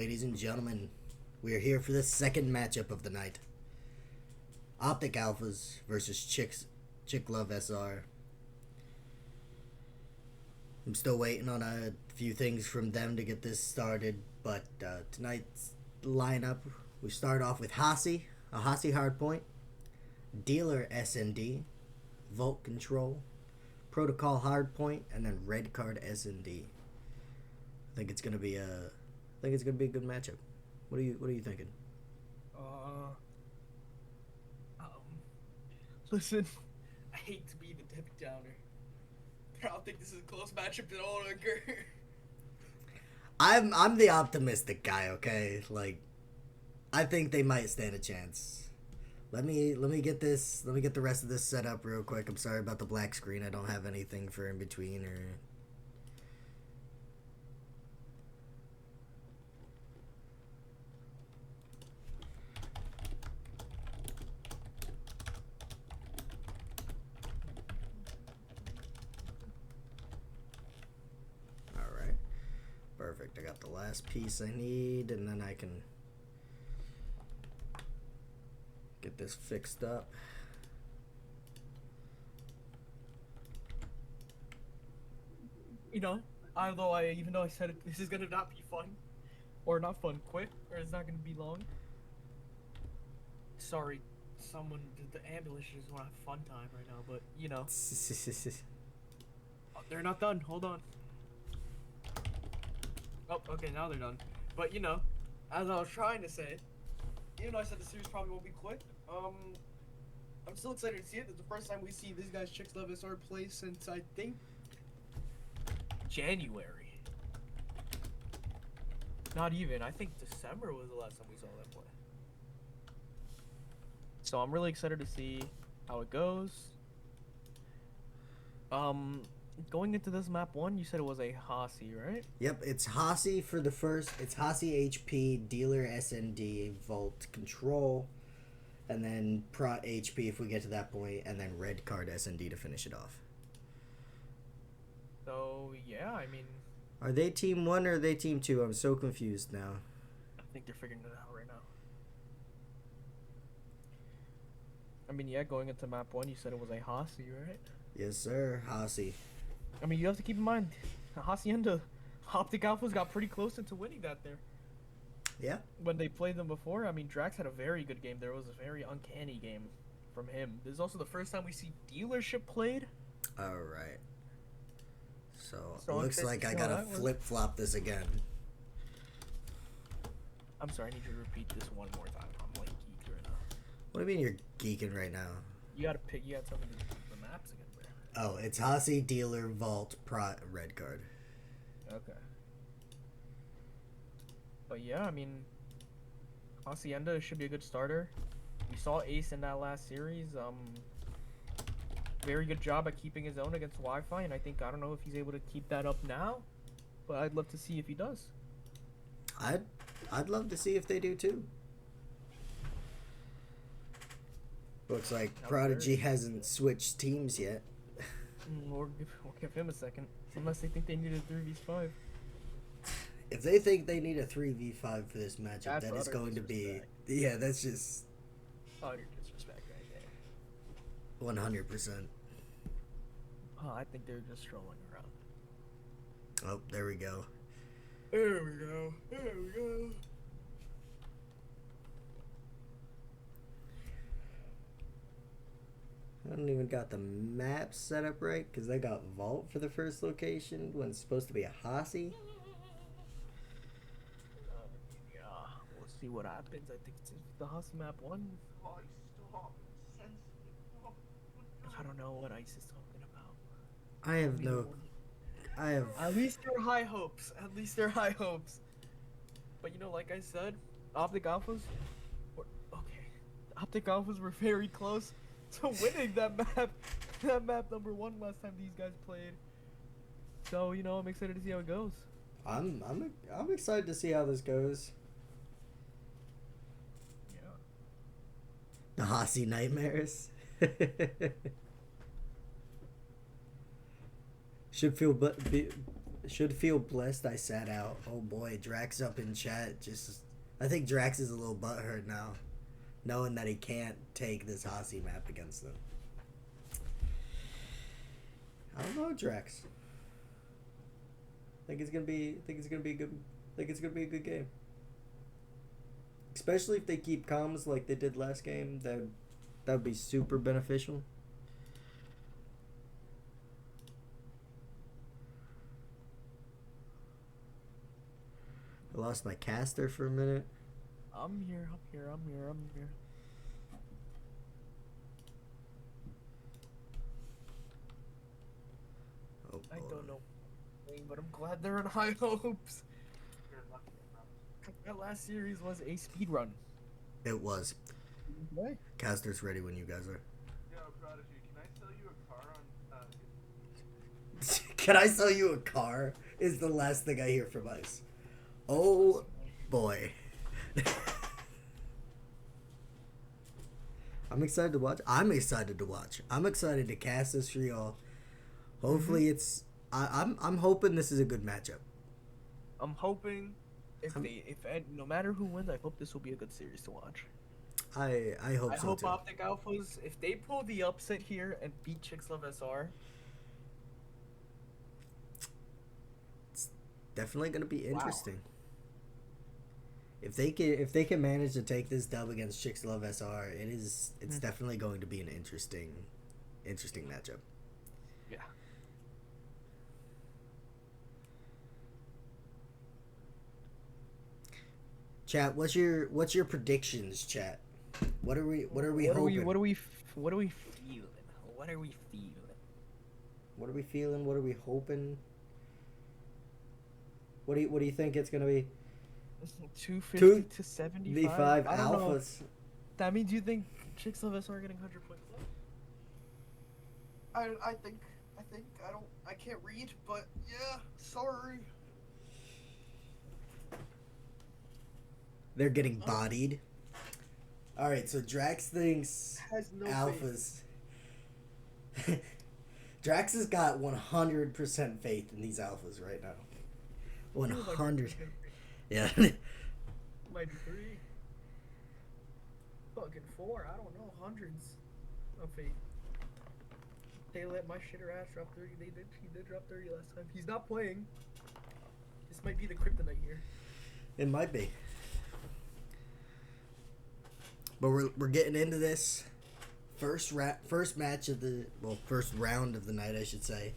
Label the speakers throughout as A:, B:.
A: Ladies and gentlemen, we are here for the second matchup of the night. Optic Alphas versus Chick Love SR. I'm still waiting on a few things from them to get this started, but tonight's lineup, we start off with Hasi, a Hasi hardpoint, Dealer SND, Volt Control, Protocol hardpoint, and then Red Card SND. I think it's gonna be a good matchup. What are you thinking?
B: Listen, I hate to be the Debbie Downer, but I don't think this is a close matchup at all, Edgar.
A: I'm the optimistic guy, okay? Like, I think they might stand a chance. Let me get the rest of this set up real quick. I'm sorry about the black screen. I don't have anything for in between or. Alright. Perfect. I got the last piece I need, and then I can get this fixed up.
B: Even though I said this is gonna not be fun, or not fun quick, or it's not gonna be long. Sorry, the ambulance just want a fun time right now, but oh, they're not done. Hold on. Oh, okay, now they're done. But as I was trying to say, even though I said the series probably won't be quick, I'm still excited to see it. It's the first time we see these guys Chicks Love SR play since I think January. Not even. I think December was the last time we saw them play. So I'm really excited to see how it goes. Going into this map one, you said it was a Hasi, right?
A: Yep, it's Hasi for the first. It's Hasi HP, Dealer SND, Volt Control, and then Prot HP if we get to that point, and then Red Card SND to finish it off.
B: So yeah, I mean,
A: are they Team 1 or are they Team 2? I'm so confused now.
B: I think they're figuring it out right now. I mean, yeah, going into map one, you said it was a Hasi, right?
A: Yes, sir, Hasi.
B: I mean, you have to keep in mind, Hacienda, Optic Alphas got pretty close into winning that there.
A: Yeah.
B: When they played them before, I mean, Drax had a very good game. There was a very uncanny game from him. This is also the first time we see Dealership played.
A: Alright. So it looks like I gotta flip-flop this again.
B: I'm sorry, I need you to repeat this one more time. I'm like geeked right now.
A: What do you mean you're geeking right now?
B: You gotta tell me the maps again, bro.
A: Oh, it's Hasi, Dealer, Vault, Prot, Red Card.
B: Okay. But yeah, I mean, Hacienda should be a good starter. We saw Ace in that last series. Very good job at keeping his own against Wi-Fi, and I don't know if he's able to keep that up now, but I'd love to see if he does.
A: I'd love to see if they do too. Looks like Prodigy hasn't switched teams yet.
B: We'll give him a second, unless they think they need a 3v5.
A: If they think they need a 3v5 for this matchup,
B: That's
A: that is going to be...
B: disrespect.
A: Yeah, that's just...
B: Utter disrespect right there.
A: 100%.
B: Oh, I think they're just strolling around.
A: Oh, there we go.
B: There we go. There we go.
A: I don't even got the map set up right, because they got Vault for the first location when it's supposed to be a Hasi.
B: Yeah, we'll see what happens. I think it's the Hustle map one. I don't know what Ice is talking about.
A: I have...
B: At least they're high hopes. At least they're high hopes. But like I said, Optic Alphas... Okay. Optic Alphas were very close to winning that map. That map number one last time these guys played. So, I'm excited to see how it goes.
A: I'm excited to see how this goes.
B: Yeah.
A: The Hasi nightmares. Should Should feel blessed I sat out. Oh boy, Drax up in chat. I think Drax is a little butthurt now, knowing that he can't take this Hasi map against them. I don't know, Drax. Think it's gonna be a good. Think it's gonna be a good game. Especially if they keep comms like they did last game. That would be super beneficial. I lost my caster for a minute.
B: I'm here.
A: Oh,
B: I
A: boy.
B: don't know, but I'm glad they're in high hopes. That last series was a speed run.
A: It was.
B: What?
A: Caster's ready when you guys are.
C: Yo, Prodigy, can I sell you a car on?
A: Can I sell you a car? Is the last thing I hear from Ice. Oh boy. I'm excited to watch. I'm excited to cast this for y'all. Hopefully it's. I'm hoping this is a good matchup.
B: I'm hoping no matter who wins, I hope this will be a good series to watch.
A: I hope
B: I
A: so
B: hope
A: too.
B: Optic Alphas, if they pull the upset here and beat Chicks Love SR,
A: It's definitely gonna be
B: Wow.
A: interesting. If they can manage to take this dub against Chicks Love SR, it's definitely going to be an interesting matchup.
B: yeah.
A: Chat, what's your predictions, chat? What are we hoping?
B: What are we feeling? What are we feeling?
A: What are we feeling? What are we hoping? What do you think it's gonna be?
B: 250 to 75.
A: 5
B: I don't know.
A: alphas.
B: That means you think Chicks Love SR are getting 100 points?
C: I think I can't read, but yeah, sorry.
A: They're getting bodied. All right, so Drax thinks
C: Has no
A: alphas. Drax has got 100% faith in these alphas right now. 100. Yeah.
B: Might be 3. Fucking 4. I don't know. Hundreds of fate. They let my shitter ass drop 30. He did drop 30 last time. He's not playing. This might be the kryptonite here.
A: It might be. But we're getting into this first match of the first round of the night, I should say.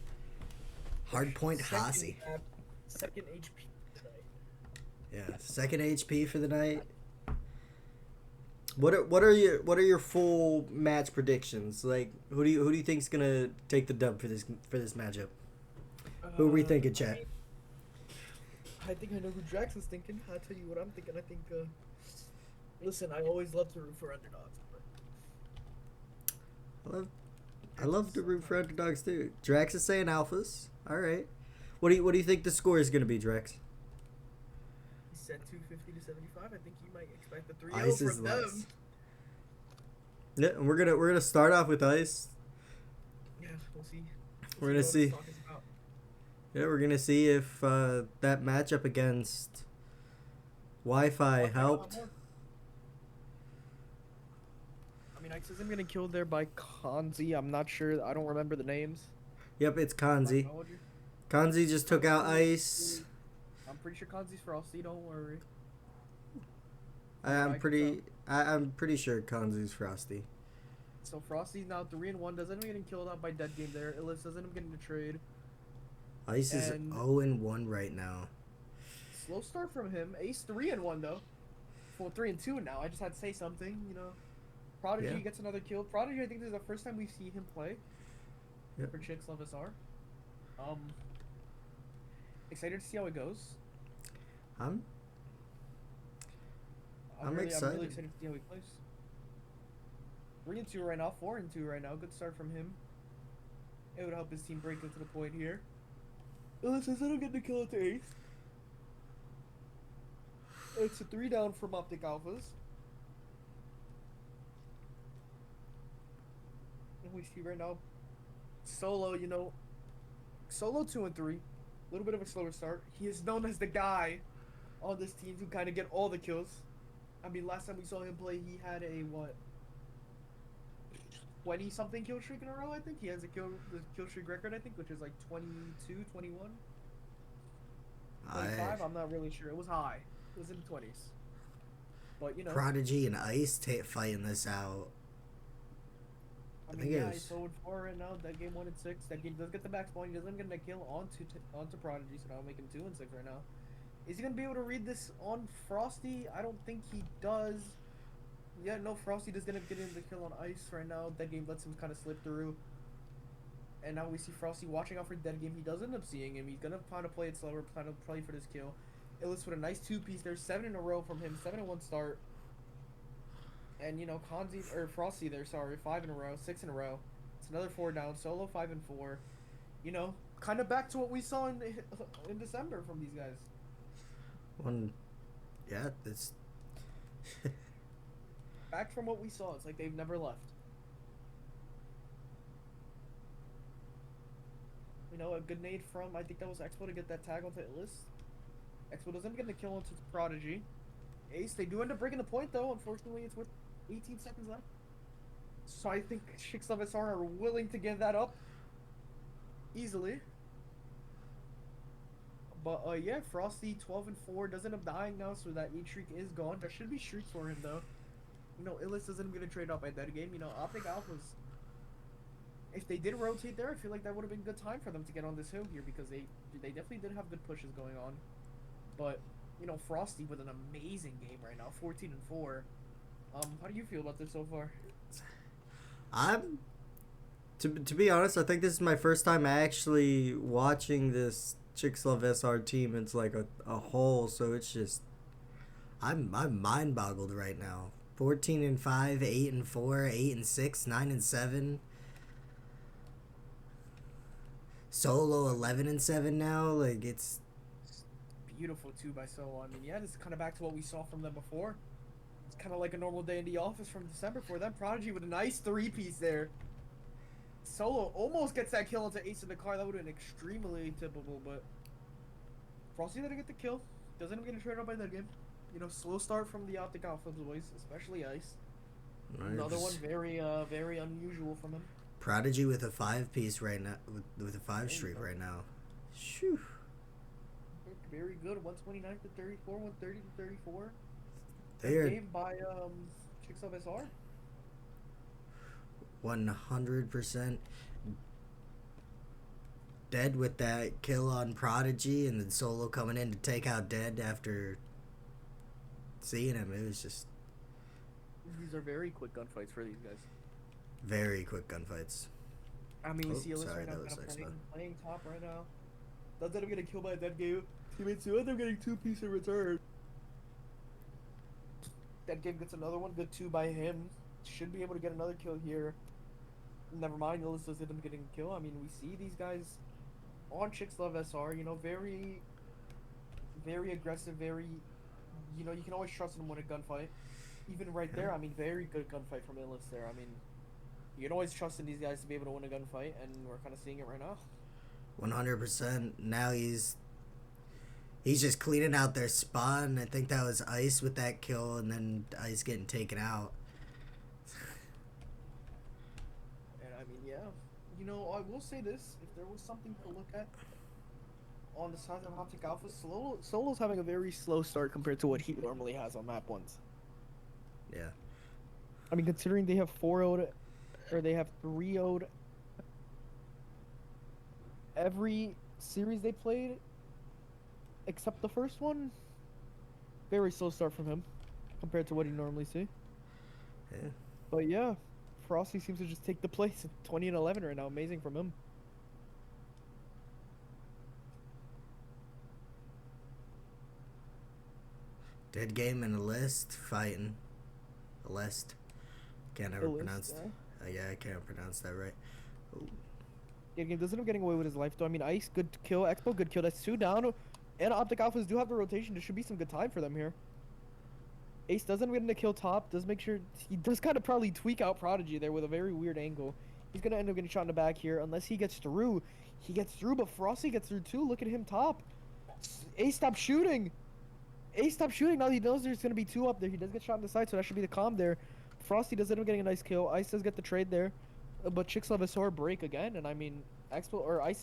A: Hardpoint Hasi.
B: Second HP tonight.
A: Yeah, second HP for the night. What are your full match predictions? Like, who do you think's gonna take the dub for this matchup? Who are we thinking, chat?
B: I think I know who Drax is thinking. I'll tell you what I'm thinking. I think. Listen, I always love to root for underdogs. But
A: I love to root for underdogs too. Drax is saying alphas. All right. What do you think the score is gonna be, Drax?
B: he said 250 to 75. I think you might expect the 3-0
A: Ice is
B: from them.
A: less. Yeah, and we're gonna start off with Ice.
B: Yeah, we'll see.
A: We're gonna
B: what
A: see.
B: this talk is about.
A: Yeah, we're gonna see if that matchup against Wi-Fi helped.
B: I mean, Ice isn't getting killed there by Kanzi. I'm not sure. I don't remember the names.
A: Yep, it's Kanzi.
B: Technology.
A: Kanzi just took out Ice.
B: I'm pretty sure Kanzi's Frosty. Don't worry.
A: I'm pretty sure Kanzi's Frosty.
B: So Frosty's now 3-1. Doesn't end up getting killed out by Dead Game there. Illis doesn't end up getting a trade.
A: Ice is
B: And-
A: 0-1 right now.
B: Slow start from him. Ace 3-1 though. Well, 3-2 now. I just had to say something, you know. Prodigy
A: Yeah.
B: gets another kill. Prodigy, I think this is the first time we see him play.
A: Yep.
B: For Chicks Love SR. Excited to see how it goes.
A: I'm
B: I'm really
A: excited.
B: excited to see how he plays. 3-2 right now. 4-2 right now. Good start from him. It would help his team break into the point here. Illis says I don't get the kill at the Ace. It's a 3 down from Optic Alphas. And we see right now, Solo, Solo 2-3. little bit of a slower start. He is known as the guy on this team to kind of get all the kills. I mean, last time we saw him play, he had a what, 20 something kill streak in a row. I think he has the kill streak record. I think, which is like 22, 21, 25. I'm not really sure. It was high. It was in the 20s. But you know,
A: Prodigy and Ice fighting this out.
B: I mean, yeah, he's 0-4 right now. That game 1-6. That game does get the back spawn. He doesn't get a kill onto Prodigy, so that'll make him 2-6 right now. Is he gonna be able to read this on Frosty? I don't think he does. Yeah, no, Frosty does end up getting the kill on Ice right now. Dead Game lets him kind of slip through. And now we see Frosty watching out for Dead Game. He does end up seeing him. He's gonna try to play it slower, try to play for this kill. Illis with a nice 2-piece there, 7 in a row from him, 7-1 start. And you know, Frosty there, sorry, 5 in a row, 6 in a row. It's another 4 down, solo 5-4. You know, kind of back to what we saw in December from these guys.
A: Yeah, it's
B: back from what we saw. It's like they've never left. You know, a good nade from, I think that was Expo to get that tag onto Illis. Expo doesn't get the kill onto Prodigy. Ace, they do end up breaking the point though. Unfortunately, it's with 18 seconds left. So I think Chicks of SR are willing to give that up easily. But yeah, Frosty 12-4 does end up dying now, so that 8 streak is gone. There should be streaks for him though. You know, Illis doesn't get a trade off by that game. You know, Optic Alphas, if they did rotate there, I feel like that would have been a good time for them to get on this hill here, because they definitely did have good pushes going on. But you know, Frosty with an amazing game right now, 14-4. How do you feel about this so far?
A: To be honest, I think this is my first time actually watching this Chicks Love SR team. It's like a whole, so it's just I'm mind boggled right now. 14-5, 8-4, 8-6, 9-7. Solo 11-7 now. Like it's
B: beautiful too by Solo. I mean, yeah, this is kind of back to what we saw from them before. It's kind of like a normal day in the office from December for them. Prodigy with a nice 3-piece there. Solo almost gets that kill onto Ace in the car. That would have been extremely typical, but Frosty didn't get the kill. Doesn't even get traded up by that game. You know, slow start from the Optic Alpha boys, especially Ice. Nice. Another one very unusual from him.
A: Prodigy with a 5-piece right now, with a 5 streak right now. Shoo.
B: Very good. 129-34, 130-34.
A: They're
B: game by Chicks of SR.
A: 100% Dead with that kill on Prodigy, and then Solo coming in to take out Dead after seeing him. It was just,
B: these are very quick gunfights for these guys.
A: Very quick gunfights.
B: I mean, you see Illis right now kind of playing top right now. Does end up getting killed by a Dead Game. Teammates who end up getting 2-piece in return. Dead Game gets another one. Good 2 by him. Should be able to get another kill here. Never mind, Illis does end up getting a kill. I mean, we see these guys on Chicks Love SR, you know, very, very aggressive, very, you know, you can always trust them when a gunfight. Even right there, I mean, very good gunfight from Illis there. I mean, you can always trust in these guys to be able to win a gunfight, and we're kind of seeing it right now.
A: 100%. Now he's just cleaning out their spawn. I think that was Ice with that kill, and then Ice getting taken out.
B: And I mean, yeah, you know, I will say this: if there was something to look at on the side of Optic Alpha, Solo's having a very slow start compared to what he normally has on map ones.
A: Yeah.
B: I mean, considering they have 4-0'd, or they have 3-0'd every series they played, except the first one, very slow start from him compared to what you normally see.
A: Yeah.
B: But yeah, Frosty seems to just take the place. 20-11 right now. Amazing from him.
A: Dead Game and a list fighting. A list. Can't ever pronounce. Yeah, I can't pronounce that right. Ooh.
B: Yeah, Game doesn't end up getting away with his life though. I mean, Ice, good kill. Expo, good kill. That's 2 down. And Optic Alphas do have the rotation. There should be some good time for them here. Ace doesn't get into kill top. Does make sure he does kind of probably tweak out Prodigy there with a very weird angle. He's gonna end up getting shot in the back here unless he gets through. He gets through, but Frosty gets through too. Look at him top. Ace, stop shooting. Ace, stop shooting. Now he knows there's gonna be two up there. He does get shot in the side, so that should be the calm there. Frosty does end up getting a nice kill. Ice does get the trade there, but Chicks love a sword break again, and I mean, Ice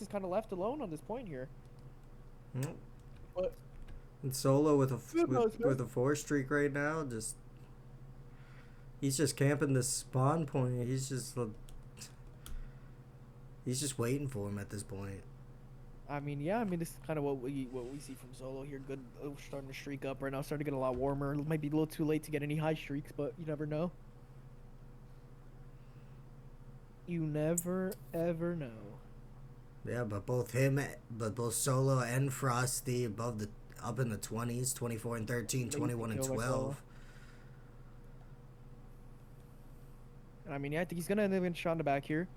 B: is kind of left alone on this point here.
A: Yep.
B: But
A: And Solo with
B: Good knows, man.
A: with a 4 streak right now, he's just camping this spawn point. He's just waiting for him at this point.
B: I mean, yeah, I mean, this is kind of what we see from Solo here. Good, starting to streak up right now, starting to get a lot warmer. It might be a little too late to get any high streaks, but you never know. You never ever know.
A: Yeah, but both Solo and Frosty up in the 20s, 24 and 13, 21 and 12.
B: I mean, yeah, I think he's gonna end up getting shot in the back here.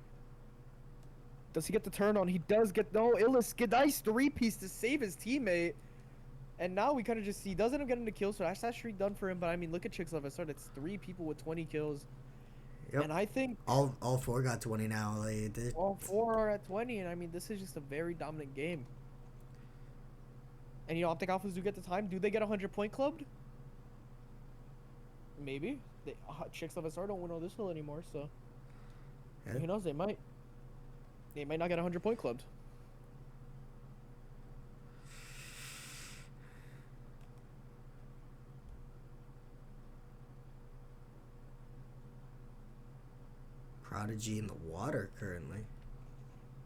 B: Does he get the turn on? He does get Illis get nice 3-piece to save his teammate. And now we kind of just see he doesn't end up getting the kill, so that's that streak done for him. But I mean, look at Chicks Love. It's 3 people with 20 kills.
A: Yep.
B: And I think
A: all 4 got 20 now.
B: all 4 are at 20, and I mean, this is just a very dominant game. And you know, Optic Alphas do get the time. Do they get 100-point clubbed? Maybe. Chicks Love SR don't win all this hill anymore, so
A: Yeah.
B: who knows? They might. They might not get 100-point clubbed.
A: Prodigy in the water currently.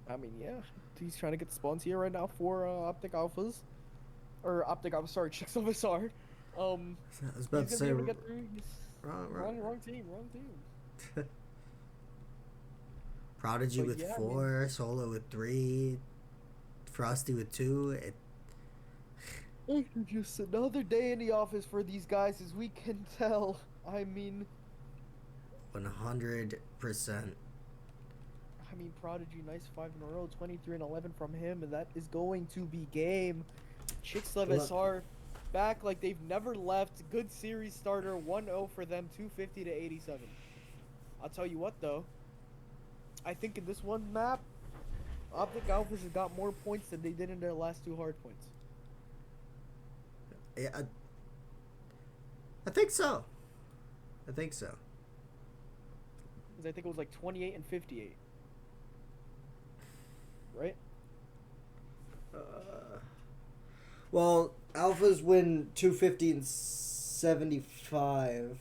B: I mean, yeah, he's trying to get the spawns here right now for Optic Alphas, or Optic Alphas. Sorry, Chicks of SR.
A: I was about to say
B: wrong team.
A: Prodigy
B: But
A: with
B: yeah, I
A: 4, Solo with 3, Frosty with 2.
B: It's just another day in the office for these guys, as we can tell. I mean,
A: 100%.
B: I mean, Prodigy, nice 5 in a row, 23 and 11 from him, and that is going to be game. Chicks Love SR back like they've never left. Good series starter, 1-0 for them, 250 to 87. I'll tell you what though, I think in this one map, Optic Alphas have got more points than they did in their last 2 hard points.
A: Yeah, I think so.
B: Because I think it was like 28 and 58. Right?
A: Well, Alphas win 250 and 75.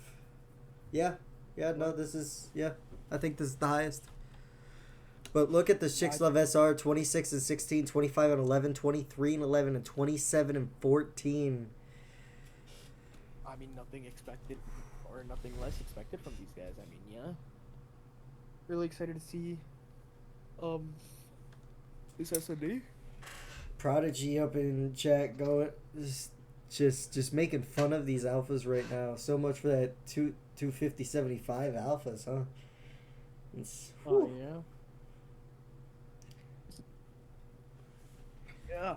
A: Yeah, no, this is, I think this is the highest. But look at the Chicks Love SR, 26 and 16, 25 and 11, 23 and 11, and 27 and 14.
B: I mean, nothing expected, or nothing less expected from these guys. I mean, yeah. Really excited to see, this SOD.
A: Prodigy up in chat going, just making fun of these alphas right now. So much for that 250-75 alphas, huh?
B: Oh, yeah. Yeah.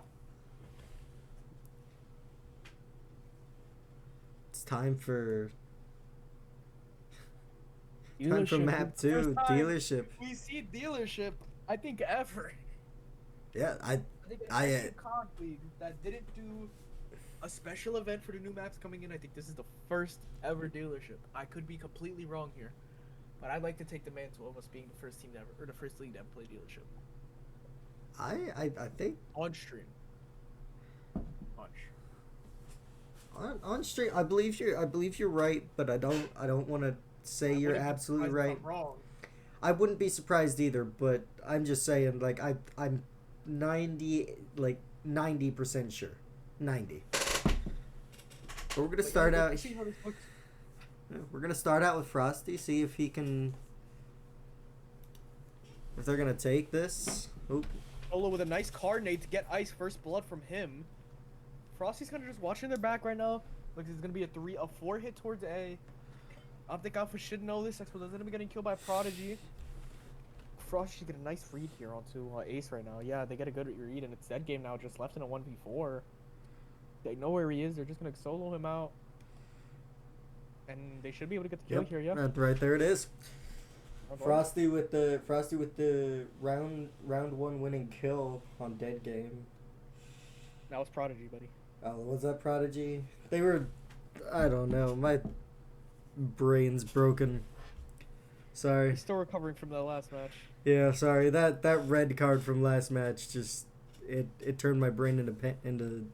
A: It's time for
B: Dealership.
A: map 2, dealership.
B: We see dealership, I think, ever.
A: Yeah,
B: I think Con League that didn't do a special event for the new maps coming in. I think this is the first ever dealership. I could be completely wrong here, but I'd like to take the mantle of us being the first team to ever, or the first league to ever play dealership.
A: I think
B: On stream.
A: on stream. I believe you're right, but I don't want to say you're absolutely right.
B: I'm wrong.
A: I wouldn't be surprised either, but I'm just saying, like, I'm 90% sure. 90. But we're gonna start out. We're gonna start out with Frosty. See if he can. If they're gonna take this. Oop.
B: Solo with a nice card nade to get Ice first blood from him. Frosty's kind of just watching their back right now. Looks it's gonna be a 4 hit towards A. Optic Alpha should know this. Expo doesn't be getting killed by Prodigy. Frosty should get a nice read here onto Ace right now. Yeah, they get a good read, and it's dead game now, just left in a 1v4. They know where he is. They're just gonna solo him out, and they should be able to get the kill here. Yeah.
A: Right there it is. Frosty with the round one winning kill on dead game.
B: That was Prodigy, buddy.
A: Oh, was that Prodigy? They were, I don't know. My brain's broken. Sorry.
B: He's still recovering from that last match.
A: Yeah, sorry. That red card from last match just it turned my brain into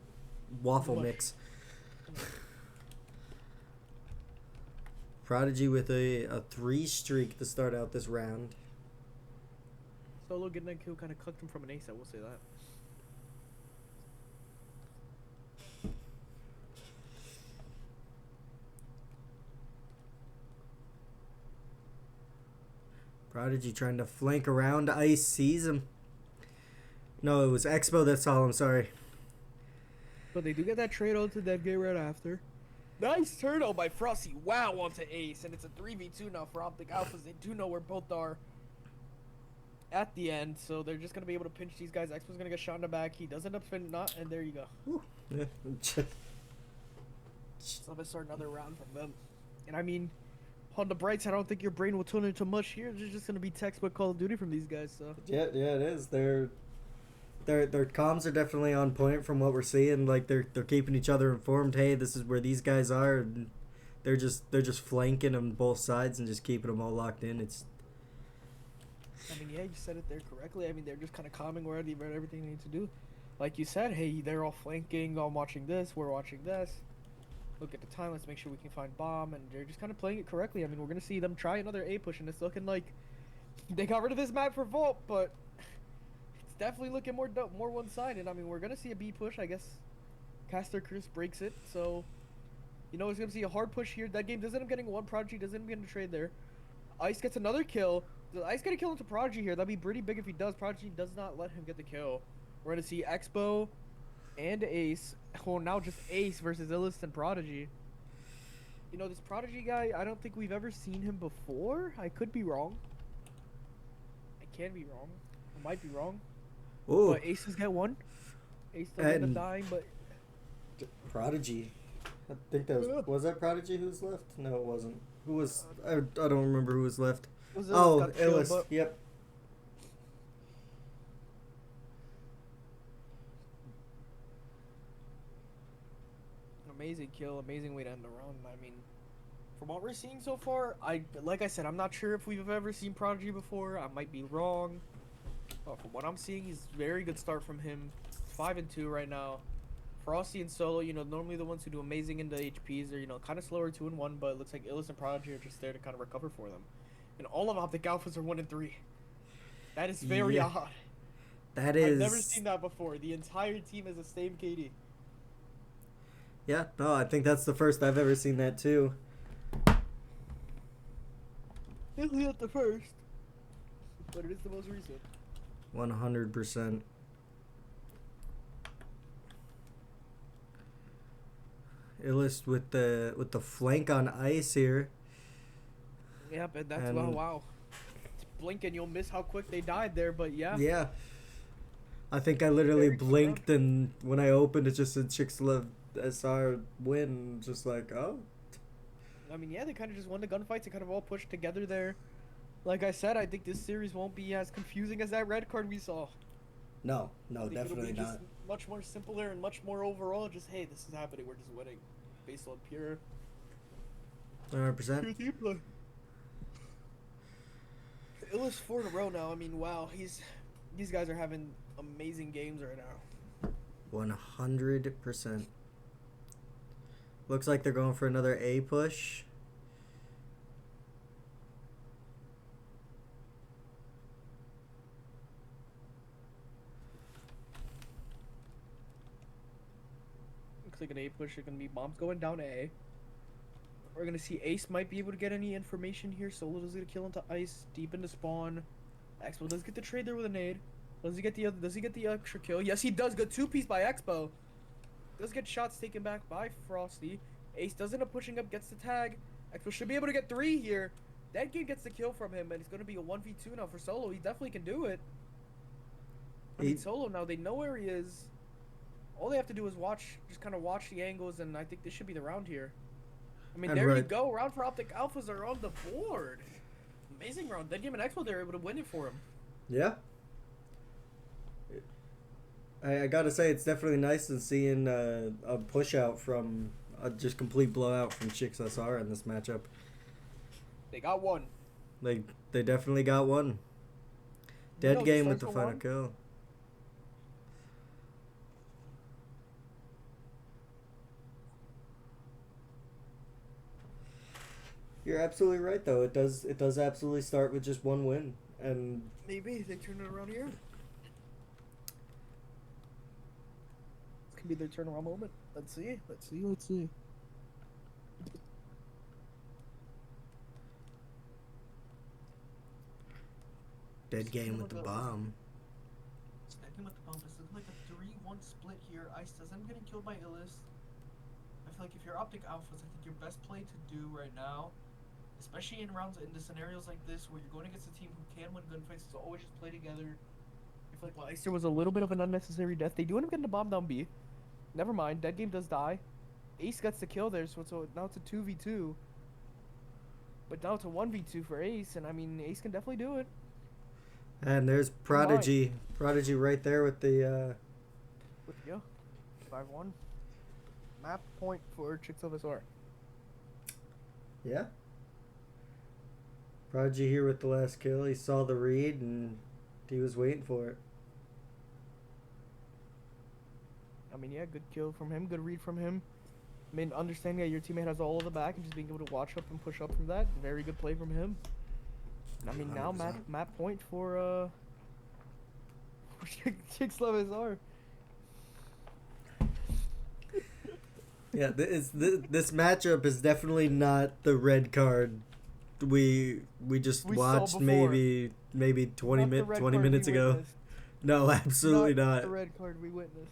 A: waffle
B: Mush.
A: mix. Prodigy with a 3 streak to start out this round.
B: Solo getting that kill kind of cooked him from an ace, I will say that.
A: Prodigy trying to flank around. Ice sees him. No, it was Expo that saw him, sorry.
B: But they do get that trade onto dead game right after. Nice turtle by Frosty. Wow, onto ace. And it's a 3v2 now for Optic Alphas. They do know where both are at the end. So they're just going to be able to pinch these guys. Expo's going to get shot in the back. He does end up spinning not. And there you go.
A: Yeah.
B: So let's start another round from them. And I mean, on the bright side, I don't think your brain will tune into much here. It's just going to be textbook Call of Duty from these guys. So
A: Yeah, it is. Their comms are definitely on point from what we're seeing. Like they're keeping each other informed. Hey, this is where these guys are. And they're just flanking on both sides and just keeping them all locked in. It's.
B: I mean, yeah, you said it there correctly. I mean, they're just kind of calming where everything they need to do. Like you said, hey, they're all flanking. I'm watching this. We're watching this. Look at the time. Let's make sure we can find bomb. And they're just kind of playing it correctly. I mean, we're going to see them try another A push. And it's looking like they got rid of this map for Vault. But it's definitely looking more one-sided. I mean, we're going to see a B push, I guess. Caster Curse breaks it. So, you know, it's going to see a hard push here. That game does end up getting one. Prodigy does end up getting a trade there. Ice gets another kill. Does Ice get a kill into Prodigy here? That'd be pretty big if he does. Prodigy does not let him get the kill. We're going to see Expo and Ace. Well, now just Ace versus Illust and Prodigy. You know, this Prodigy guy, I don't think we've ever seen him before. I could be wrong. I can be wrong. I might be wrong.
A: Ooh.
B: But Aces get one. Ace does end up dying, but...
A: Prodigy. I think that was that Prodigy who's left? No, it wasn't. Who was... I don't remember who was left. Oh, Illust.
B: But...
A: Yep.
B: Amazing kill, amazing way to end the round. I mean, from what we're seeing so far, like I said, I'm not sure if we've ever seen Prodigy before. I might be wrong. But from what I'm seeing, he's very good start from him. 5-2 right now. Frosty and Solo, you know, normally the ones who do amazing in the HPs are, you know, kind of slower 2-1, but it looks like Illus and Prodigy are just there to kind of recover for them. And all of Optic Alphas are 1-3. That is very odd.
A: That is.
B: I've never seen that before. The entire team is the same KD.
A: Yeah, no, I think that's the first I've ever seen that too.
B: It's not the first, but it is the most recent.
A: 100%. Illust with the flank on Ice here.
B: Yep, and that's wow. It's blink and you'll miss how quick they died there, but yeah.
A: Yeah. I think I literally blinked and when I opened it just said Chicks-Love SR win, just like, oh.
B: I mean, yeah, they kind of just won the gunfights. They kind of all pushed together there. Like I said, I think this series won't be as confusing as that red card we saw.
A: No,
B: I think
A: definitely
B: it'll be
A: not.
B: Just much more simpler and much more overall. Just, hey, this is happening. We're just winning. Based on pure
A: 100%.
B: team play. Illus 4 in a row now. I mean, wow. These guys are having amazing games right now.
A: 100%. Looks like they're going for another A push.
B: Looks like an A push. It's going to be bombs going down to A. We're going to see Ace might be able to get any information here. Solo does get a kill into Ice. Deep into spawn. Expo does get the trade there with a nade. Does he get the extra kill? Yes, he does. Good 2-piece by Expo. Does get shots taken back by Frosty. Ace does end up pushing up, gets the tag. Expo should be able to get 3 here. That kid gets the kill from him, and it's going to be a 1v2 now for Solo. He definitely can do it. I mean, Solo now, they know where he is. All they have to do is just kind of watch the angles, and I think this should be the round here. I mean, there you go. Round for Optic Alphas are on the board. amazing round. That game in Expo, they were able to win it for him.
A: Yeah. I gotta say, it's definitely nice to seeing a push out from a just complete blowout from Chicks SR in this matchup.
B: They got one.
A: They definitely got one. Dead game with the final kill. You're absolutely right, though. It does absolutely start with just one win, and
B: Maybe they turn it around here. This could be their turnaround moment. Let's see.
A: dead game with the bomb.
C: Stacking with the bump. It's looking like a 3-1 split here. Ice does end up getting killed by Illis. I feel like if you're Optic Alphas, I think your best play to do right now, especially in rounds in the scenarios like this where you're going against a team who can win gunfights, is always just play together.
B: I feel like while Icer was a little bit of an unnecessary death, they do end up getting the bomb down B. Never mind, Dead Game does die. Ace gets the kill there, so now it's a 2v2. But now it's a 1v2 for Ace, and I mean, Ace can definitely do it.
A: And there's Prodigy. Prodigy right there with the
B: With you. 5-1. Map point for Chicks of SR.
A: Yeah. Prodigy here with the last kill. He saw the read and he was waiting for it.
B: I mean, yeah, good kill from him, good read from him. I mean, understanding that your teammate has all of the back and just being able to watch up and push up from that, very good play from him. And I mean, now
A: 100%.
B: map point for Chicks Love SR.
A: Yeah, this matchup is definitely not the red card we just
B: We saw
A: watched
B: before.
A: maybe 20
B: Not the red
A: 20
B: card
A: minutes
B: we
A: ago.
B: witnessed.
A: No, absolutely not.
B: The red card we witnessed.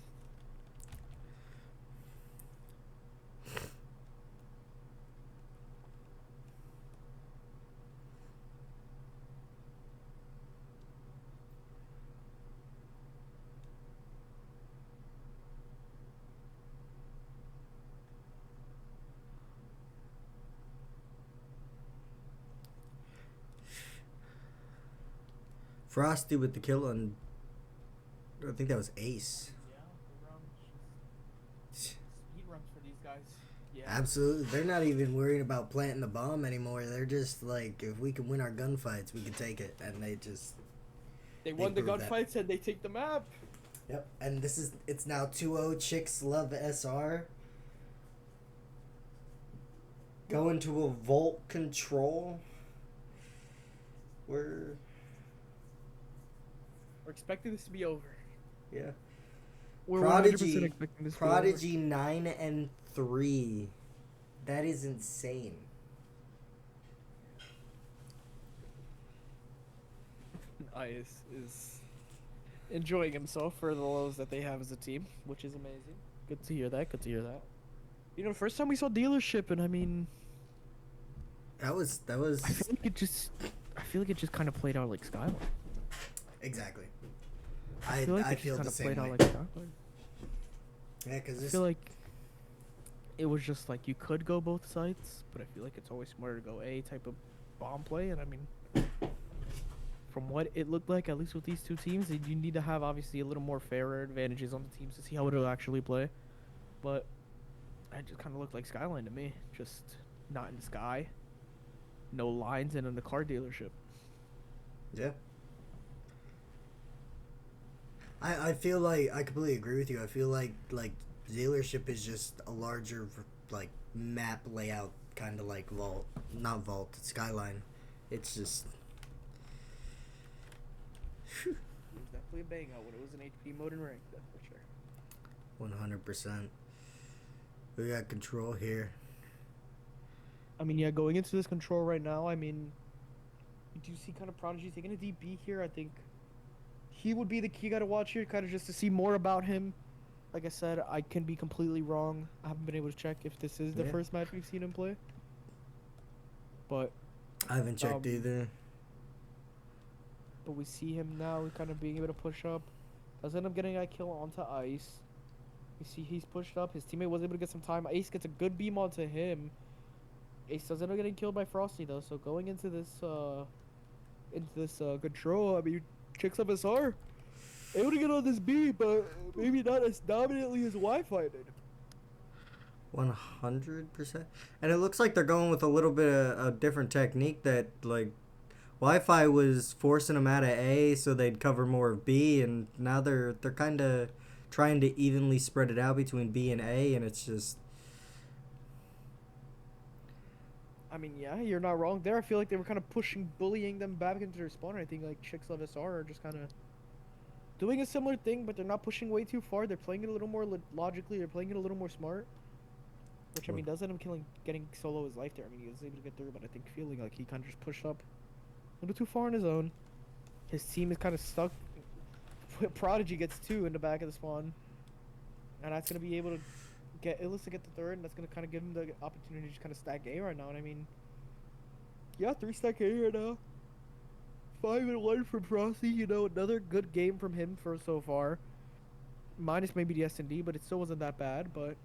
A: Frosty with the kill on, I think that was Ace.
B: Yeah, speed runs for these guys. Yeah.
A: Absolutely. They're not even worried about planting the bomb anymore. They're just like, if we can win our gunfights, we can take it. And
B: They won the
A: proved that.
B: gunfights and they take the map.
A: Yep. And it's now 2-0 Chicks Love SR. Going to a Volt control. We're
B: expecting this to be over.
A: Yeah.
B: We're 100%
A: Prodigy
B: expecting this to be
A: Prodigy 9-3. That is insane.
B: over. Ice is enjoying himself for the lows that they have as a team, which is amazing. Good to hear that. You know, the first time we saw dealership, and I mean,
A: That was
B: I feel like it just kind of played out like Skyline.
A: exactly.
B: I feel like
A: I
B: it
A: feel
B: just kind
A: the
B: of
A: same
B: played
A: way.
B: out like Skyline.
A: Yeah, cuz
B: I feel like it was just like you could go both sides, but I feel like it's always smarter to go A type of bomb play. And I mean, from what it looked like, at least with these two teams, you need to have obviously a little more fairer advantages on the teams to see how it'll actually play. But it just kind of looked like Skyline to me, just not in the sky, no lines, and in the car dealership.
A: Yeah. I feel like I completely agree with you. I feel like dealership is just a larger like map layout, kind of like not Vault, Skyline. It's just
B: It was definitely a bang out when it was an HP mode and rank, that's for sure.
A: 100%. We got control here.
B: I mean, yeah, going into this control right now, I mean, do you see kind of Prodigy taking a DB here? I think he would be the key guy to watch here, kind of just to see more about him. Like I said, I can be completely wrong. I haven't been able to check if this is the
A: Yeah.
B: first match we've seen him play. But
A: I haven't checked either.
B: we see him now kind of being able to push up. Does end up getting a kill onto Ice. We see he's pushed up. His teammate was able to get some time. Ace gets a good beam onto him. Ace does end up getting killed by Frosty though. So going into this into this control. I mean, Chicks of SR able to get on this B, but maybe not as dominantly as Wi-Fi did.
A: 100%. And it looks like they're going with a little bit of a different technique that, like, Wi-Fi was forcing them out of A so they'd cover more of B, and now they're kind of trying to evenly spread it out between B and A, and it's just...
B: I mean, yeah, you're not wrong there. I feel like they were kind of bullying them back into their spawn. I think like Chicks of SR are just kind of doing a similar thing, but they're not pushing way too far. They're playing it a little more logically. They're playing it a little more smart. Which, I mean, does end up getting Solo his life there. I mean, he was able to get through, but I think feeling like he kind of just pushed up a little too far on his own. His team is kind of stuck. Prodigy gets 2 in the back of the spawn. And that's going to be able to get Illis to get the 3rd, and that's going to kind of give him the opportunity to just kind of stack A right now. And I mean, yeah, 3 stack A right now. 5-1 from Frosty, you know, another good game from him for so far. Minus maybe the S&D, but it still wasn't that bad, but...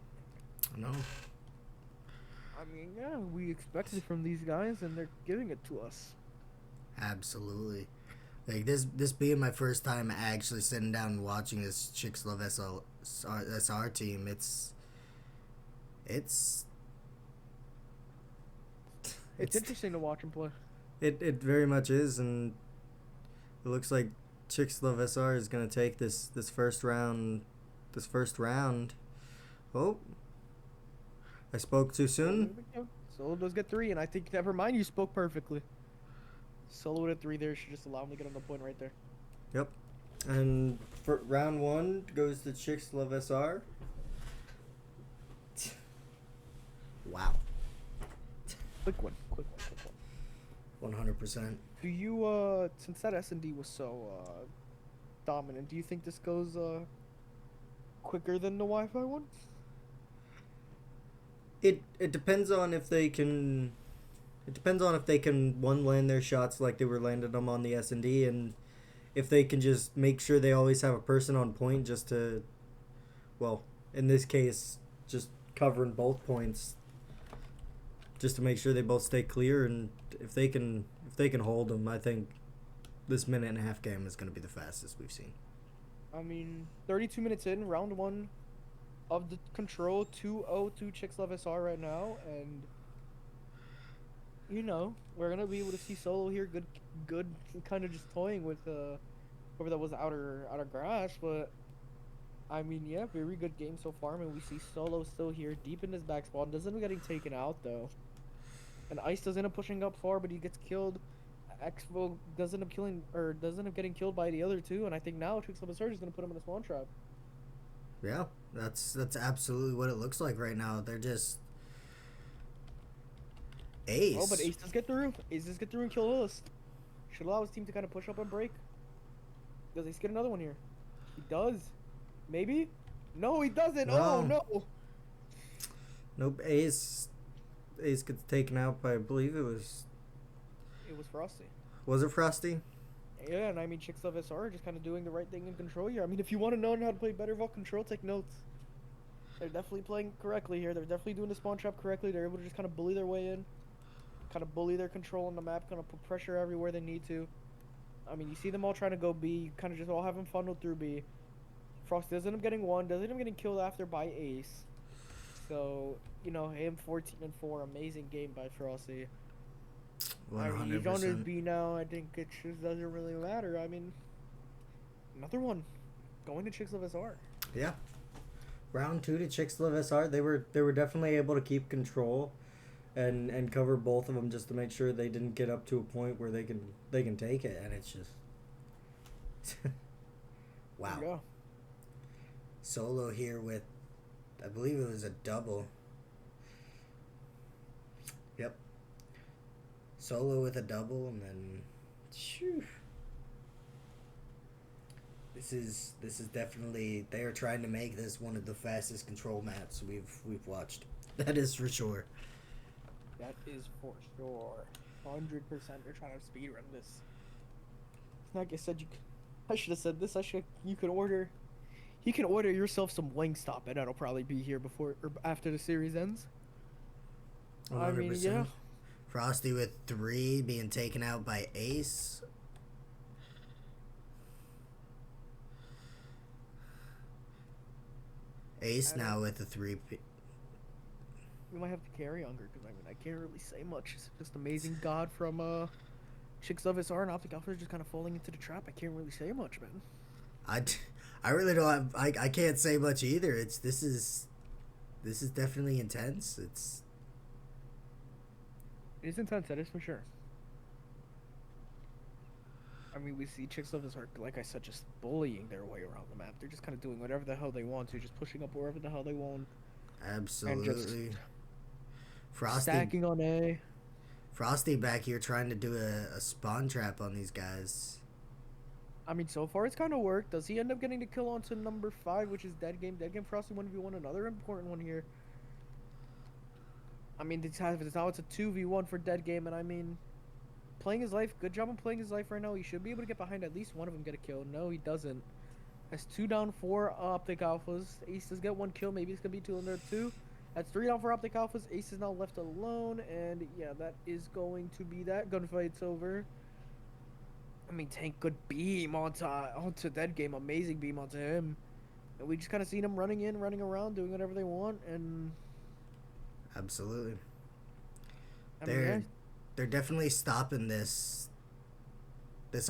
A: No.
B: I mean, yeah, we expected it from these guys, and they're giving it to us.
A: Absolutely. Like, this being my first time actually sitting down and watching this Chicks Love SR team, it's
B: interesting to watch him play.
A: It very much is, and it looks like Chicks Love SR is gonna take this first round. Oh, I spoke too soon.
B: Solo does get 3, and I think, never mind, you spoke perfectly. Solo with a 3 there should just allow him to get on the point right there.
A: Yep. And for round 1 goes to Chicks Love SR. Wow.
B: Quick one.
A: 100%.
B: Do you, since that S&D was so, dominant, do you think this goes, quicker than the Wi-Fi one?
A: It depends on if they can... It depends on if they can, one, land their shots like they were landing them on the S&D, and if they can just make sure they always have a person on point just to, well, in this case, just covering both points, just to make sure they both stay clear. And if they can hold them, I think this minute and a half game is going to be the fastest we've seen.
B: I mean, 32 minutes in, round 1 of the control, 2-0 to Chicks Love SR right now, and you know, we're gonna be able to see Solo here, good, kind of just toying with whoever that was outer grass, but I mean, yeah, very good game so far. I mean, we see Solo still here, deep in his back spawn, doesn't end up getting taken out though, and Ice does end up pushing up far, but he gets killed. Expo doesn't end up getting killed by the other 2, and I think now Chicks Love SR is gonna put him in a spawn trap.
A: Yeah, that's absolutely what it looks like right now. They're just Ace.
B: Oh, but Ace does get through. Ace does get through and kill Illis. Should allow his team to kind of push up and break. Does Ace get another one here? He does. Maybe? No, he doesn't.
A: No.
B: Oh, no.
A: Nope. Ace gets taken out by, I believe it was
B: Frosty.
A: Was it Frosty?
B: Yeah, and I mean, Chicks Love SR are just kind of doing the right thing in control here. I mean, if you want to know how to play better Vault Control, take notes. They're definitely playing correctly here. They're definitely doing the spawn trap correctly. They're able to just kind of bully their way in. Kind of bully their control on the map. Kind of put pressure everywhere they need to. I mean, you see them all trying to go B. Kind of just all having funneled through B. Frosty does end up getting 1. Does end up getting killed after by Ace. So, you know, him 14-4. Amazing game by Frosty.
A: 100%.
B: I mean, he's on his B now. I think it just doesn't really matter. I mean, another one going to Chicks Love SR.
A: Yeah. Round 2 to Chicks Love SR. They were definitely able to keep control and cover both of them just to make sure they didn't get up to a point where they can take it, and it's just wow.
B: Yeah.
A: Solo here with, I believe it was a double. Yep. Solo with a double, and then shoo. This is definitely, they are trying to make this one of the fastest control maps we've watched. That is for sure.
B: That is for sure. 100% they're trying to speedrun this. Like I said, I should have said this. You can order yourself some Wingstop, and that'll probably be here before or after the series ends.
A: 100%.
B: I mean, yeah.
A: Frosty with 3 being taken out by Ace. Ace
B: I don't-
A: now with a 3.
B: We might have to carry Unger because I mean I can't really say much. It's just amazing God from Chicks of SR and Optic Alpha is just kind of falling into the trap. I can't really say much, man.
A: I, I really don't have. I can't say much either. This is definitely intense.
B: It is intense, that is for sure. I mean, we see Chicks of SR, like I said, just bullying their way around the map. They're just kind of doing whatever the hell they want to, just pushing up wherever the hell they want.
A: Absolutely. Frosty
B: Stacking on A.
A: Frosty back here trying to do a spawn trap on these guys.
B: I mean, so far it's kind of worked. Does he end up getting the kill onto number 5, which is Dead Game? Dead Game Frosty 1v1, another important one here. I mean, now it's a 2v1 for Dead Game, and I mean, playing his life. Good job on playing his life right now. He should be able to get behind at least one of them, get a kill. No, he doesn't. That's 2 down for Optic Alphas. Ace does get 1 kill. Maybe it's going to be 2 under 2. That's 3 down for Optic Alphas. Ace is now left alone, and yeah, that is going to be that. Gunfight's over. I mean, Tank good beam onto Dead Game. Amazing beam onto him. And we just kind of seen him running in, running around, doing whatever they want, and
A: Absolutely.
B: I mean, yeah,
A: They're definitely stopping this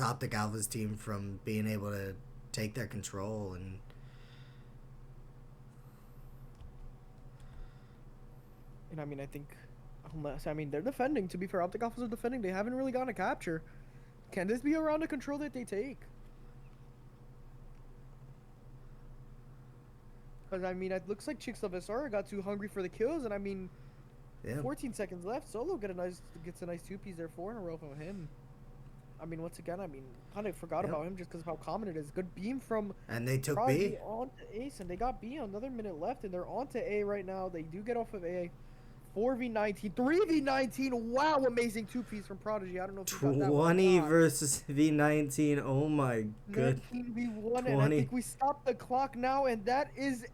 A: Optic Alphas team from being able to take their control
B: and I mean, I think they're defending. To be fair, Optic Alphas are defending. They haven't really gotten a capture. Can this be a round of control that they take? Because I mean, it looks like Chicks of SR got too hungry for the kills, and I mean,
A: yeah.
B: 14 seconds left. Solo gets a nice 2-piece there, 4 in a row from him. I mean, once again, kind of forgot about him just because of how common it is. Good beam from
A: And they took
B: Prodigy
A: B.
B: onto Ace, and they got B. Another minute left, and they're onto A right now. They do get off of A. 4v19, 3v19. Wow, amazing 2-piece from Prodigy. I don't know if you got that one.
A: 20 versus V19. Oh my good.
B: 19v1, and I
A: 20.
B: think we stopped the clock now, and that is...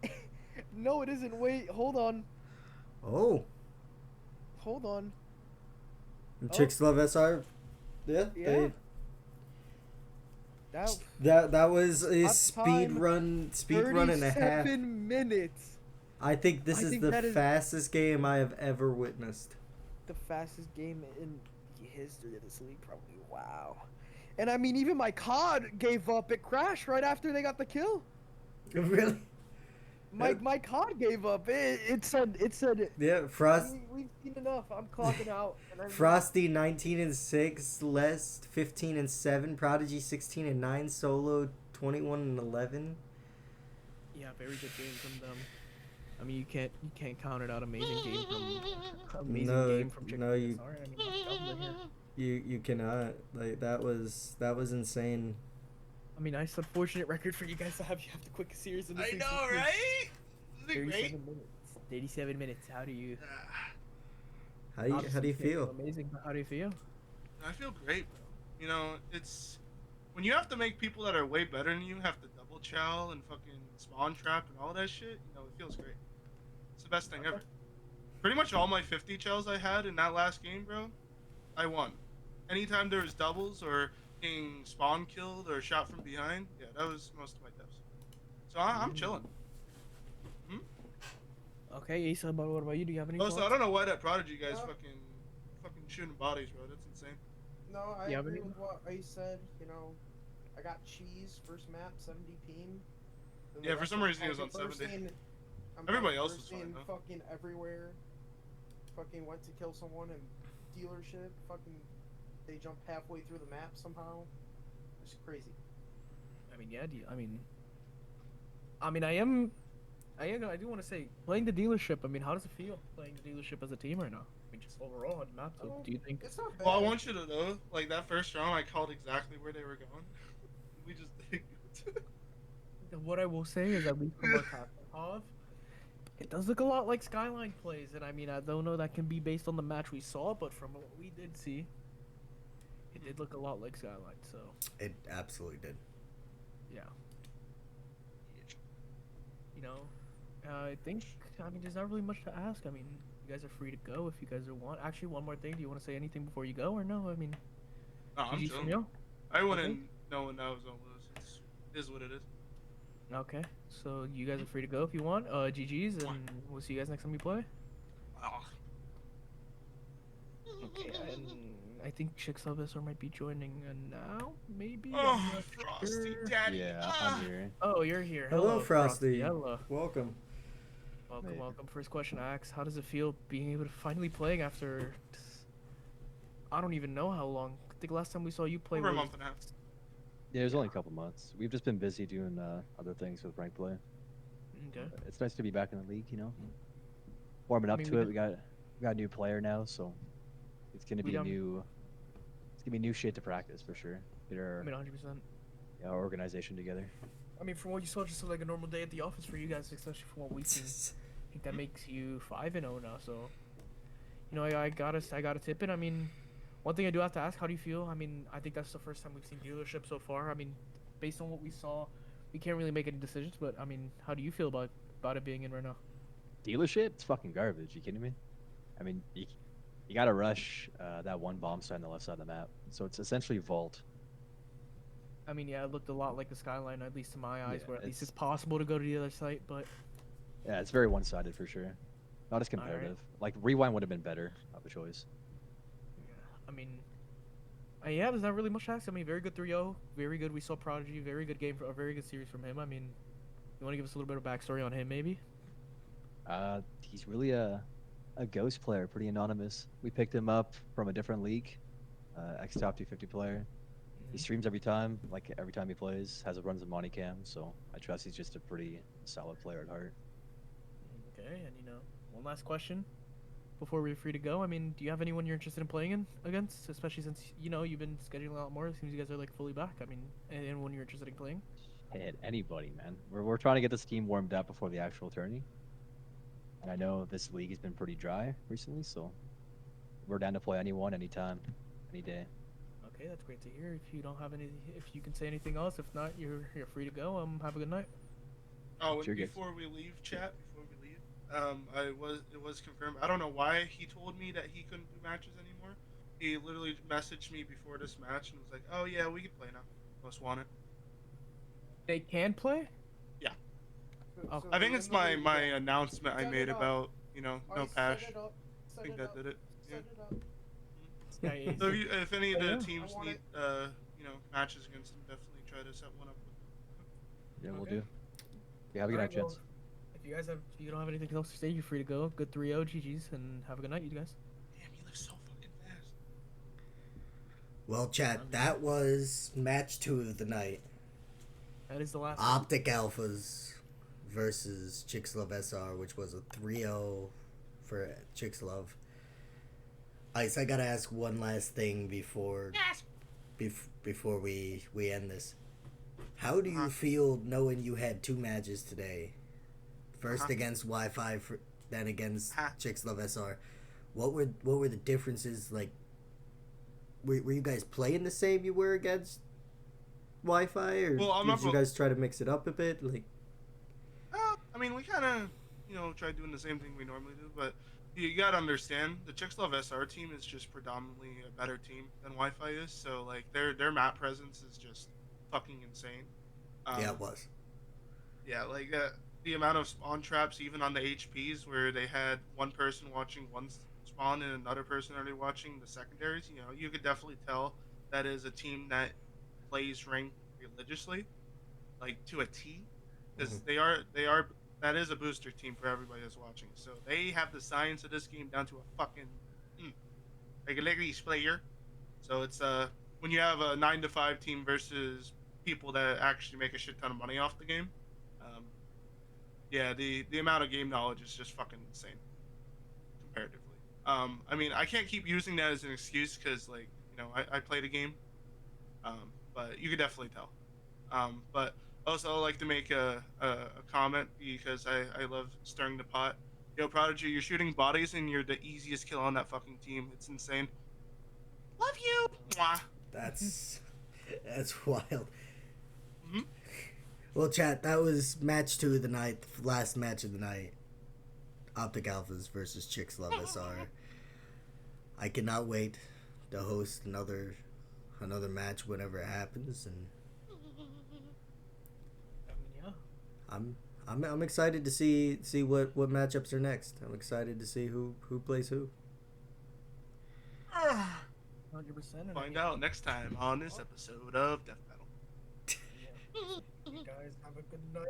B: No, it isn't. Wait, hold on.
A: Oh.
B: Hold on.
A: Chicks love SR. Yeah.
B: Yeah.
A: That was a
B: Stop
A: speed
B: time,
A: run and a half.
B: 37 minutes.
A: I think this
B: I
A: is
B: think
A: the
B: that is-
A: fastest game I have ever witnessed.
B: The fastest game in the history of this league, probably. Wow. And I mean, even my COD gave up. It crashed right after they got the kill.
A: Really?
B: My COD gave up. It said.
A: Yeah,
B: We've seen enough. I'm clocking out. And
A: Frosty 19 and 6, Les 15 and 7, Prodigy 16 and 9, Solo 21 and 11.
B: Yeah, very good game from them. I mean, you can't count it out. Amazing game from Chicken.
A: No, you
B: Sorry, I mean, let's jump in here.
A: you cannot. Like that was insane.
B: I mean, nice unfortunate record for you guys to have. You have the quickest series in the
C: I
B: season.
C: know, right? Isn't it
B: 37
C: great?
B: minutes. 37 minutes. How do you
A: How do you
B: Obviously,
A: feel?
B: Amazing. But how do you feel?
C: I feel great, bro. You know, it's when you have to make people that are way better than you have to double chow and fucking spawn trap and all that shit. You know, it feels great. It's the best thing ever. Pretty much all my 50 chows I had in that last game, bro, I won. Anytime there was doubles or getting spawn killed or shot from behind, yeah, that was most of my deaths. So I'm chilling.
B: Okay, Asa, but what about you? Do you have any?
C: Also, I
B: thoughts?
C: don't know why that Prodigy guy's fucking shooting bodies, bro. That's insane.
D: No, I
B: You have
D: agree
B: any-
D: with what I said. You know, I got cheese first map 70 ping. Then the
C: Yeah, for
D: rest
C: some
D: of
C: reason he was
D: fucking
C: on 70.
D: bursting- I'm
C: Everybody
D: fucking
C: else was fine,
D: bursting
C: though.
D: Fucking everywhere. Fucking went to kill someone in dealership. Fucking, they jumped halfway through the map somehow. It's crazy.
B: I mean, yeah. I do want to say, playing the dealership. I mean, how does it feel playing the dealership as a team right now? I mean, just overall on the map. So, do you think?
D: It's not bad.
C: Well, I want you to know, like that first round, I called exactly where they were going. We just did.
B: What I will say is, at least from our Tarkov, it does look a lot like Skyline plays, and I mean, I don't know that can be based on the match we saw, but from what we did see, it did look a lot like Skyline. So,
A: It absolutely did.
B: yeah. You know, I think, I mean, there's not really much to ask. I mean, you guys are free to go if you guys want. Actually, one more thing. Do you want to say anything before you go, or no? I mean,
C: No, I'm
B: GG from
C: chilling.
B: you?
C: I wouldn't
B: Okay.
C: know when I was gonna lose. It is what it is.
B: Okay, so you guys are free to go if you want. GG's, and we'll see you guys next time we play.
C: Oh,
B: Okay, and I think Chicks might be joining now. Maybe I'm
C: oh,
B: not
C: Frosty
B: sure.
C: Daddy.
E: Yeah, I'm
C: Ah.
E: here.
B: Oh, you're here.
A: Hello,
B: Hello,
A: Frosty.
B: Hello.
A: Welcome.
B: Welcome,
E: Hey.
B: welcome. First question I ask: how does it feel being able to finally playing after? I don't even know how long. I think last time we saw you play
C: Over a
B: was.
C: month and a half.
E: Yeah, it was
B: Yeah.
E: only a couple months. We've just been busy doing other things with rank play.
B: Okay.
E: It's nice to be back in the league, you know. Warming
B: I
E: up
B: mean,
E: to it. We got a new player now, so it's gonna
B: we
E: be a
B: done.
E: new it's gonna be new shit to practice for sure. Get
B: I
E: our,
B: mean, 100%.
E: yeah, our organization together.
B: I mean, from what you saw, just like a normal day at the office for you guys, especially from what we've seen. I think that makes you 5-0 now. So, I gotta tip it. I mean, one thing I do have to ask: how do you feel? I mean, I think that's the first time we've seen dealership so far. I mean, based on what we saw, we can't really make any decisions. But I mean, how do you feel about it being in right now?
E: Dealership? It's fucking garbage. You kidding me? I mean, you gotta rush that one bomb site on the left side of the map. So it's essentially vault.
B: I mean, yeah, it looked a lot like the skyline, at least to my eyes,
E: Yeah,
B: where at least it's possible to go to the other site. But
E: it's very one-sided for sure. Not as
B: all right,
E: competitive. Like rewind would have been better of a choice.
B: yeah, I mean, yeah, there's not really much to ask. I mean, very good 3-0, very good. We saw Prodigy, very good game, a very good series from him. I mean, you want to give us a little bit of backstory on him, maybe?
E: He's really a ghost player, pretty anonymous. We picked him up from a different league, ex top 250 player. He
B: Mhm.
E: streams every time, like every time he plays, has a runs of Monty Cam, so I trust he's just a pretty solid player at heart.
B: Okay, and one last question before we're free to go. I mean, do you have anyone you're interested in playing against, especially since you've been scheduling a lot more? It seems you guys are like fully back. I mean, anyone you're interested in playing?
E: Hit anybody, man. We're trying to get this team warmed up before the actual tourney. And I know this league has been pretty dry recently, so we're down to play anyone, anytime, any day.
B: Okay, that's great to hear. If you can say anything else, if not, you're free to go. Have a good night.
C: Oh, and
E: Sure, guys.
C: before we leave, chat, before we leave, it was confirmed. I don't know why he told me that he couldn't do matches anymore. He literally messaged me before this match and was like, "Oh yeah, we can play now. Most want it."
B: They can play.
C: Yeah,
B: Oh.
C: I think
D: you're
C: it's
D: in the league
C: my
D: again.
C: announcement I
D: Set
C: made
D: it up.
C: about no
D: Ice,
C: pash.
D: set it up.
C: I
D: Set
C: think
D: it
C: that
D: up.
C: did it. Yeah.
D: Set it up.
B: Yeah, yeah,
C: So if any of
B: Oh,
C: the
B: yeah.
C: teams
D: I want
C: need
D: it.
C: matches against him, definitely try to set one up with
E: Yeah, we'll
B: Okay.
E: do. Yeah, have a good night,
B: Alright, well,
E: gents.
B: if you don't have anything else to say, you're free to go. Good 3-0, GG's, and have a good night, you guys.
C: him. Damn, he lives so fucking fast.
A: Well, chat, that was match 2 of the night.
B: That is the last one.
A: Optic Alphas versus Chicks SR, which was a 3-0 for Chicks. Ice, I gotta ask one last thing before
C: Yes.
A: before we end this. How do you
C: Uh-huh.
A: feel knowing you had 2 matches today? First
C: Uh-huh.
A: against Wi-Fi, then against
C: Uh-huh.
A: Chicks SR. What were the differences? Like, were you guys playing the same you were against Wi-Fi, or
C: Well, I'm
A: did
C: not.
A: you guys try to mix it up a bit? Like,
C: I mean, we kind of, try doing the same thing we normally do, but you gotta understand the Chicks Love SR team is just predominantly a better team than Wi-Fi is. So like their map presence is just fucking insane.
A: yeah, it was.
C: Yeah, like the amount of spawn traps, even on the HPs, where they had one person watching one spawn and another person already watching the secondaries. You could definitely tell that is a team that plays ranked religiously, like to a T, because
A: Mhm.
C: they are that is a booster team for everybody that's watching. So they have the science of this game down to a fucking mm, regularity player. So it's when you have a 9 to 5 team versus people that actually make a shit ton of money off the game. Um, yeah, the amount of game knowledge is just fucking insane comparatively. I mean, I can't keep using that as an excuse because like I played a game, but you could definitely tell. But also, I like to make a comment because I love stirring the pot. Yo, Prodigy, you're shooting bodies and you're the easiest kill on that fucking team. It's insane. Love you. Mwah.
A: That's that's wild.
C: Hmm.
A: Well, chat, that was match 2 of the night, the last match of the night. Optic Alphas versus Chicks SR. I cannot wait to host another match whenever it happens, and
B: I mean, yeah.
A: I'm excited to see what matchups are next. I'm excited to see who plays who.
B: 100%.
F: Find out next time on this episode of Death Battle.
B: Yeah. You guys have a good night.